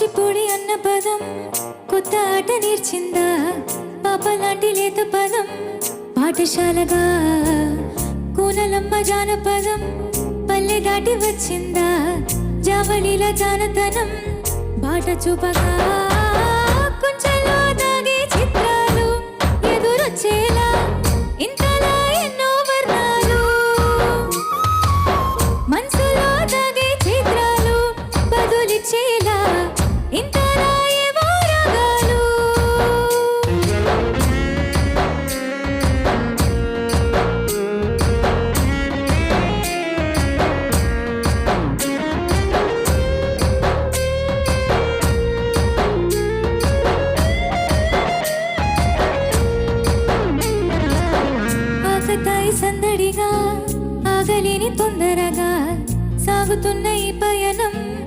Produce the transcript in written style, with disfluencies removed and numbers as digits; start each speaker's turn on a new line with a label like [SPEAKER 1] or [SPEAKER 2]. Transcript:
[SPEAKER 1] కూచిపూడి అన్న పదం కొత్త ఆట నేర్చిందా పాపలాంటి లేత పదం పాఠశాలగా కూనలమ్మ జానపదం పల్లె దాటి వచ్చిందా జావళిల జానతనం బాట చూపగా కొంచెంలో దాగే చిత్రాలు ఎదురొచ్చే